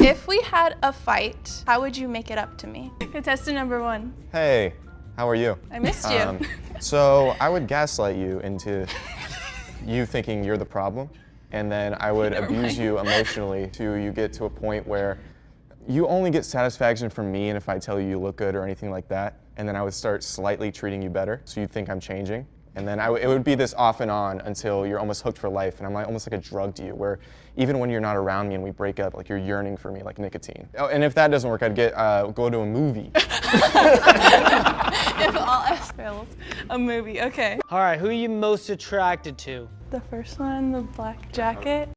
If we had a fight, how would you make it up to me? Contestant number 1. Hey, how are you? I missed you. So I would gaslight you into you thinking you're the problem, and then I would abuse you emotionally till you get to a point where you only get satisfaction from me and if I tell you you look good or anything like that, and then I would start slightly treating you better, so you'd think I'm changing. And then it would be this off and on until you're almost hooked for life, and I'm like, almost like a drug to you, where even when you're not around me and we break up, like you're yearning for me like nicotine. Oh, and if that doesn't work, I'd go to a movie. If all else fails, a movie, okay. All right, who are you most attracted to? The first one, the black jacket.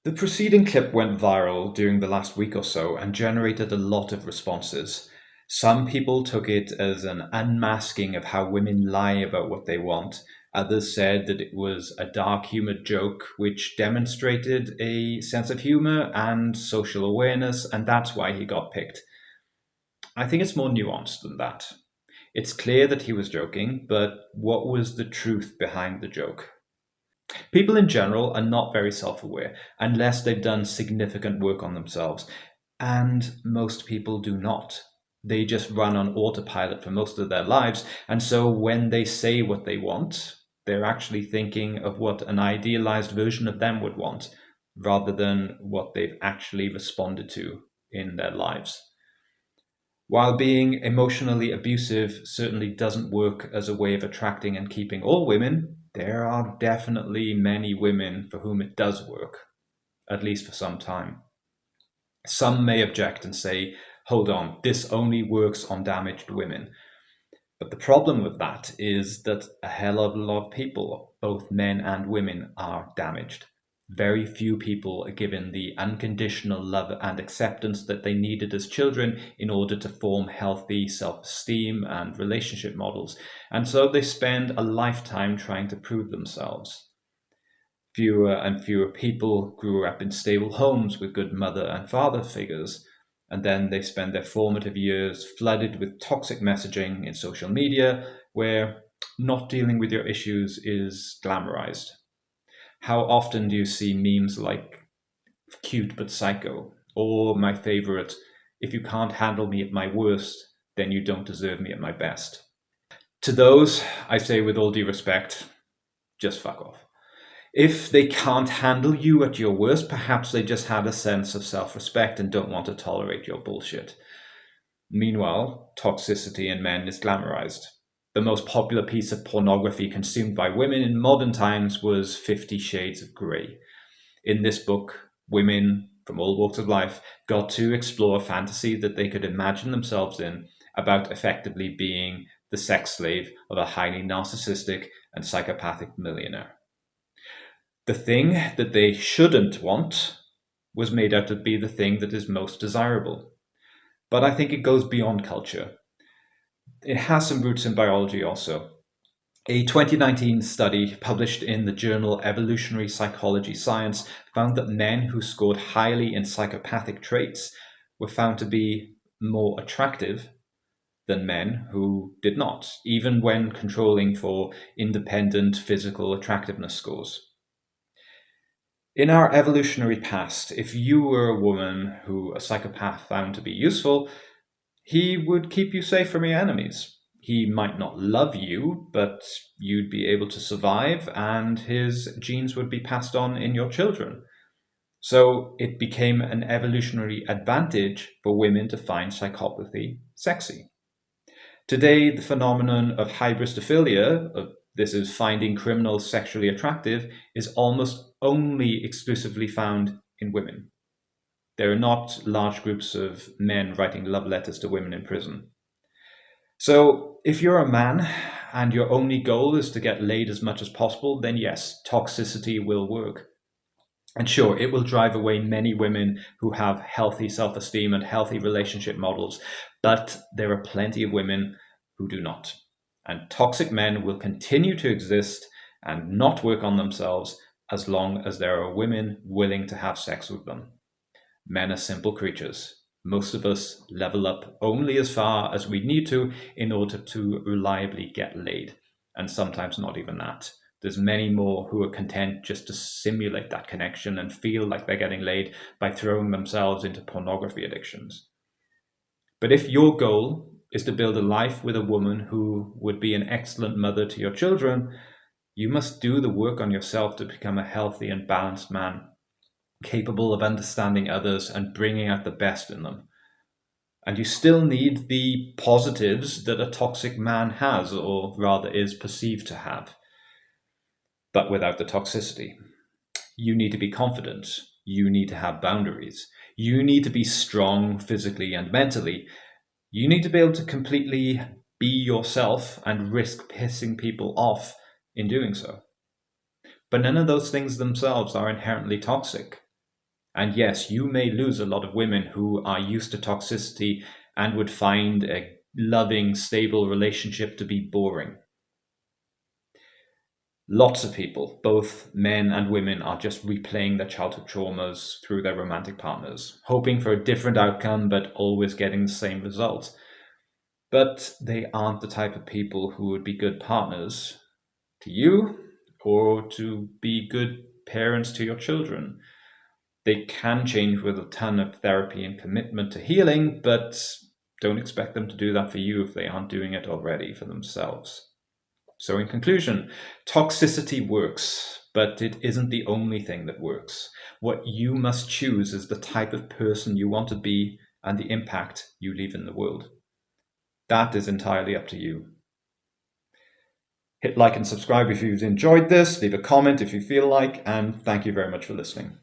The preceding clip went viral during the last week or so and generated a lot of responses. Some people took it as an unmasking of how women lie about what they want. Others said that it was a dark humored joke which demonstrated a sense of humor and social awareness, and that's why he got picked. I think it's more nuanced than that. It's clear that he was joking, but what was the truth behind the joke? People in general are not very self-aware unless they've done significant work on themselves, and most people do not. They just run on autopilot for most of their lives, and so when they say what they want, they're actually thinking of what an idealized version of them would want, rather than what they've actually responded to in their lives. While being emotionally abusive certainly doesn't work as a way of attracting and keeping all women, there are definitely many women for whom it does work, at least for some time. Some may object and say, hold on, this only works on damaged women. But the problem with that is that a hell of a lot of people, both men and women, are damaged. Very few people are given the unconditional love and acceptance that they needed as children in order to form healthy self-esteem and relationship models, and so they spend a lifetime trying to prove themselves. Fewer and fewer people grew up in stable homes with good mother and father figures, and then they spend their formative years flooded with toxic messaging in social media where not dealing with your issues is glamorized. How often do you see memes like cute but psycho, or my favorite, if you can't handle me at my worst, then you don't deserve me at my best? To those, I say with all due respect, just fuck off. If they can't handle you at your worst, perhaps they just have a sense of self-respect and don't want to tolerate your bullshit. Meanwhile, toxicity in men is glamorized. The most popular piece of pornography consumed by women in modern times was 50 Shades of Grey. In this book, women from all walks of life got to explore a fantasy that they could imagine themselves in about effectively being the sex slave of a highly narcissistic and psychopathic millionaire. The thing that they shouldn't want was made out to be the thing that is most desirable. But I think it goes beyond culture. It has some roots in biology also. A 2019 study published in the journal Evolutionary Psychology Science found that men who scored highly in psychopathic traits were found to be more attractive than men who did not, even when controlling for independent physical attractiveness scores. In our evolutionary past, if you were a woman who a psychopath found to be useful, he would keep you safe from your enemies. He might not love you, but you'd be able to survive and his genes would be passed on in your children. So it became an evolutionary advantage for women to find psychopathy sexy. Today, the phenomenon of hybristophilia, this is finding criminals sexually attractive, is almost only exclusively found in women. There are not large groups of men writing love letters to women in prison. So if you're a man and your only goal is to get laid as much as possible, then yes, toxicity will work. And sure, it will drive away many women who have healthy self-esteem and healthy relationship models, but there are plenty of women who do not. And toxic men will continue to exist and not work on themselves as long as there are women willing to have sex with them. Men are simple creatures. Most of us level up only as far as we need to in order to reliably get laid, and sometimes not even that. There's many more who are content just to simulate that connection and feel like they're getting laid by throwing themselves into pornography addictions. But if your goal is to build a life with a woman who would be an excellent mother to your children, you must do the work on yourself to become a healthy and balanced man, capable of understanding others and bringing out the best in them. And you still need the positives that a toxic man has, or rather is perceived to have, but without the toxicity. You need to be confident. You need to have boundaries. You need to be strong physically and mentally. You need to be able to completely be yourself and risk pissing people off in doing so. But none of those things themselves are inherently toxic. And yes, you may lose a lot of women who are used to toxicity and would find a loving, stable relationship to be boring. Lots of people, both men and women, are just replaying their childhood traumas through their romantic partners, hoping for a different outcome but always getting the same result. But they aren't the type of people who would be good partners to you or to be good parents to your children. They can change with a ton of therapy and commitment to healing, but don't expect them to do that for you if they aren't doing it already for themselves. So in conclusion, toxicity works, but it isn't the only thing that works. What you must choose is the type of person you want to be and the impact you leave in the world. That is entirely up to you. Hit like and subscribe if you've enjoyed this, leave a comment if you feel like, and thank you very much for listening.